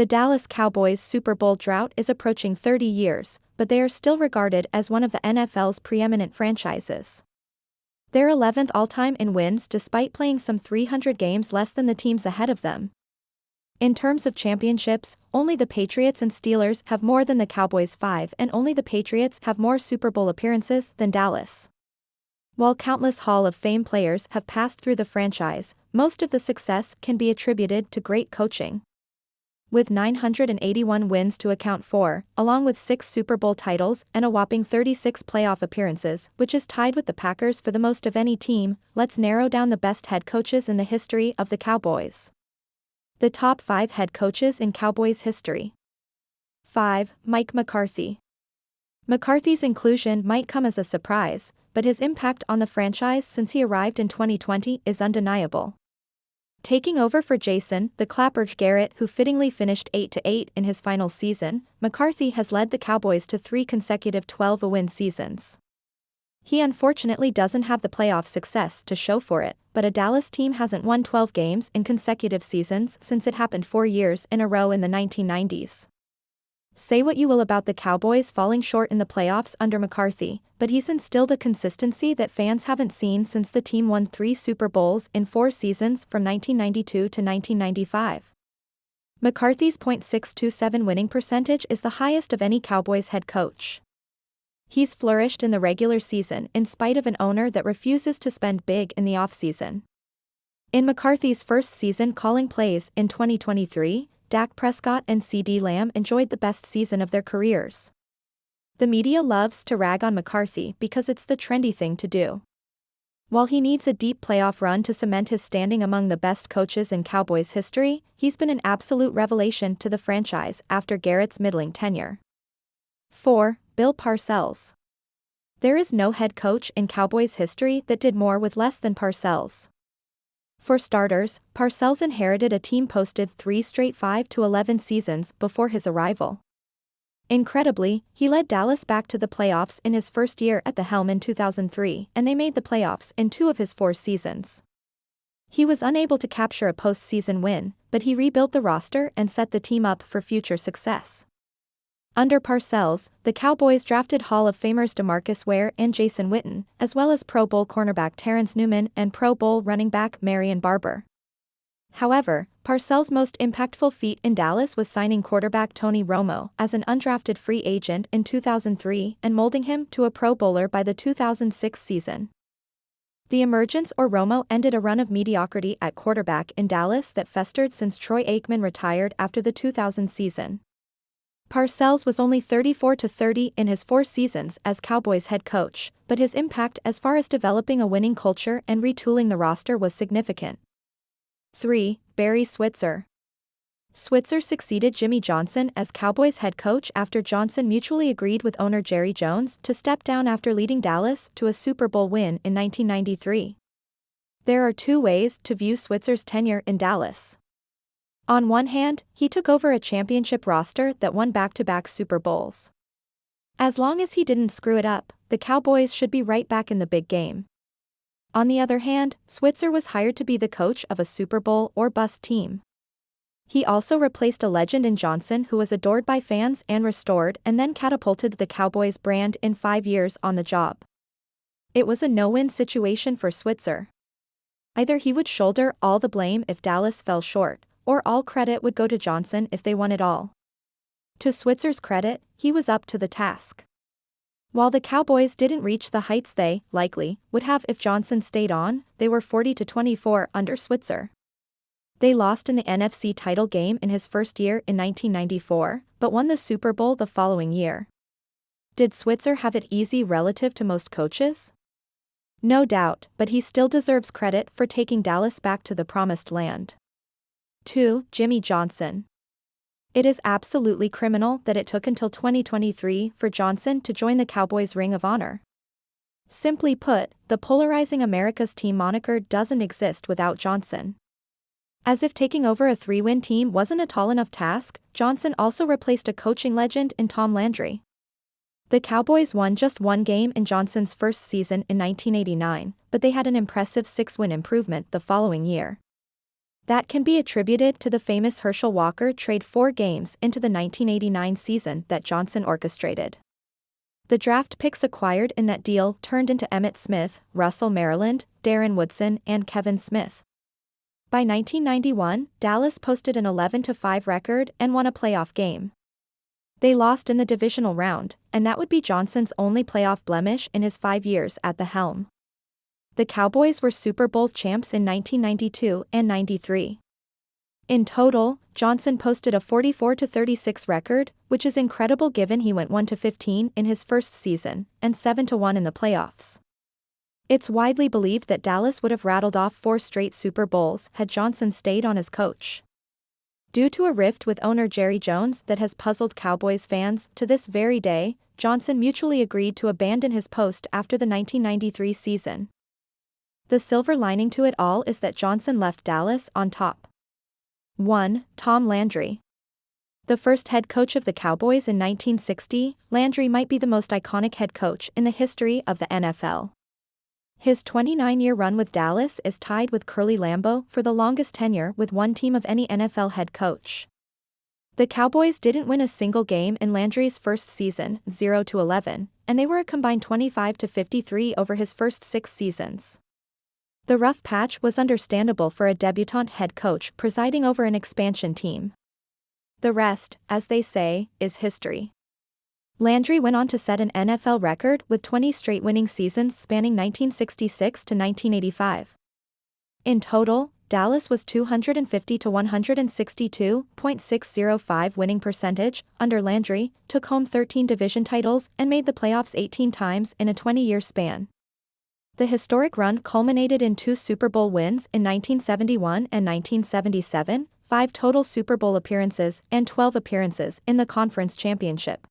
The Dallas Cowboys Super Bowl drought is approaching 30 years, but they are still regarded as one of the NFL's preeminent franchises. They're 11th all-time in wins despite playing some 300 games less than the teams ahead of them. In terms of championships, only the Patriots and Steelers have more than the Cowboys 5, and only the Patriots have more Super Bowl appearances than Dallas. While countless Hall of Fame players have passed through the franchise, most of the success can be attributed to great coaching. With 981 wins to account for, along with 6 Super Bowl titles and a whopping 36 playoff appearances, which is tied with the Packers for the most of any team, let's narrow down the best head coaches in the history of the Cowboys. The top 5 head coaches in Cowboys history. 5. Mike McCarthy. McCarthy's inclusion might come as a surprise, but his impact on the franchise since he arrived in 2020 is undeniable. Taking over for Jason, the Clapper Garrett, who fittingly finished 8-8 in his final season, McCarthy has led the Cowboys to 3 consecutive 12-win seasons. He unfortunately doesn't have the playoff success to show for it, but a Dallas team hasn't won 12 games in consecutive seasons since it happened 4 years in a row in the 1990s. Say what you will about the Cowboys falling short in the playoffs under McCarthy, but he's instilled a consistency that fans haven't seen since the team won 3 Super Bowls in 4 seasons from 1992 to 1995. McCarthy's .627 winning percentage is the highest of any Cowboys head coach. He's flourished in the regular season in spite of an owner that refuses to spend big in the offseason. In McCarthy's first season calling plays in 2023, Dak Prescott and CeeDee Lamb enjoyed the best season of their careers. The media loves to rag on McCarthy because it's the trendy thing to do. While he needs a deep playoff run to cement his standing among the best coaches in Cowboys history, he's been an absolute revelation to the franchise after Garrett's middling tenure. 4. Bill Parcells. There is no head coach in Cowboys history that did more with less than Parcells. For starters, Parcells inherited a team posted 3 straight 5-11 seasons before his arrival. Incredibly, he led Dallas back to the playoffs in his first year at the helm in 2003, and they made the playoffs in 2 of his 4 seasons. He was unable to capture a postseason win, but he rebuilt the roster and set the team up for future success. Under Parcells, the Cowboys drafted Hall of Famers DeMarcus Ware and Jason Witten, as well as Pro Bowl cornerback Terrence Newman and Pro Bowl running back Marion Barber. However, Parcells' most impactful feat in Dallas was signing quarterback Tony Romo as an undrafted free agent in 2003 and molding him to a Pro Bowler by the 2006 season. The emergence or Romo ended a run of mediocrity at quarterback in Dallas that festered since Troy Aikman retired after the 2000 season. Parcells was only 34-30 in his 4 seasons as Cowboys head coach, but his impact as far as developing a winning culture and retooling the roster was significant. 3. Barry Switzer. Switzer succeeded Jimmy Johnson as Cowboys head coach after Johnson mutually agreed with owner Jerry Jones to step down after leading Dallas to a Super Bowl win in 1993. There are 2 ways to view Switzer's tenure in Dallas. On one hand, he took over a championship roster that won back-to-back Super Bowls. As long as he didn't screw it up, the Cowboys should be right back in the big game. On the other hand, Switzer was hired to be the coach of a Super Bowl or bust team. He also replaced a legend in Johnson who was adored by fans and restored and then catapulted the Cowboys brand in 5 years on the job. It was a no-win situation for Switzer. Either he would shoulder all the blame if Dallas fell short, or all credit would go to Johnson if they won it all. To Switzer's credit, he was up to the task. While the Cowboys didn't reach the heights they, likely, would have if Johnson stayed on, they were 40-24 under Switzer. They lost in the NFC title game in his first year in 1994, but won the Super Bowl the following year. Did Switzer have it easy relative to most coaches? No doubt, but he still deserves credit for taking Dallas back to the promised land. 2. Jimmy Johnson. It is absolutely criminal that it took until 2023 for Johnson to join the Cowboys' Ring of Honor. Simply put, the polarizing America's team moniker doesn't exist without Johnson. As if taking over a 3-win team wasn't a tall enough task, Johnson also replaced a coaching legend in Tom Landry. The Cowboys won just 1 game in Johnson's first season in 1989, but they had an impressive 6-win improvement the following year. That can be attributed to the famous Herschel Walker trade 4 games into the 1989 season that Johnson orchestrated. The draft picks acquired in that deal turned into Emmitt Smith, Russell Maryland, Darren Woodson, and Kevin Smith. By 1991, Dallas posted an 11-5 record and won a playoff game. They lost in the divisional round, and that would be Johnson's only playoff blemish in his 5 years at the helm. The Cowboys were Super Bowl champs in 1992 and 93. In total, Johnson posted a 44-36 record, which is incredible given he went 1-15 in his first season, and 7-1 in the playoffs. It's widely believed that Dallas would have rattled off 4 straight Super Bowls had Johnson stayed on as coach. Due to a rift with owner Jerry Jones that has puzzled Cowboys fans to this very day, Johnson mutually agreed to abandon his post after the 1993 season. The silver lining to it all is that Johnson left Dallas on top. 1. Tom Landry. The first head coach of the Cowboys in 1960, Landry might be the most iconic head coach in the history of the NFL. His 29-year run with Dallas is tied with Curly Lambeau for the longest tenure with one team of any NFL head coach. The Cowboys didn't win a single game in Landry's first season, 0-11, and they were a combined 25-53 over his first 6 seasons. The rough patch was understandable for a debutante head coach presiding over an expansion team. The rest, as they say, is history. Landry went on to set an NFL record with 20 straight winning seasons spanning 1966 to 1985. In total, Dallas was 250-162.605 winning percentage under Landry, took home 13 division titles and made the playoffs 18 times in a 20-year span. The historic run culminated in 2 Super Bowl wins in 1971 and 1977, 5 total Super Bowl appearances, and 12 appearances in the conference championship.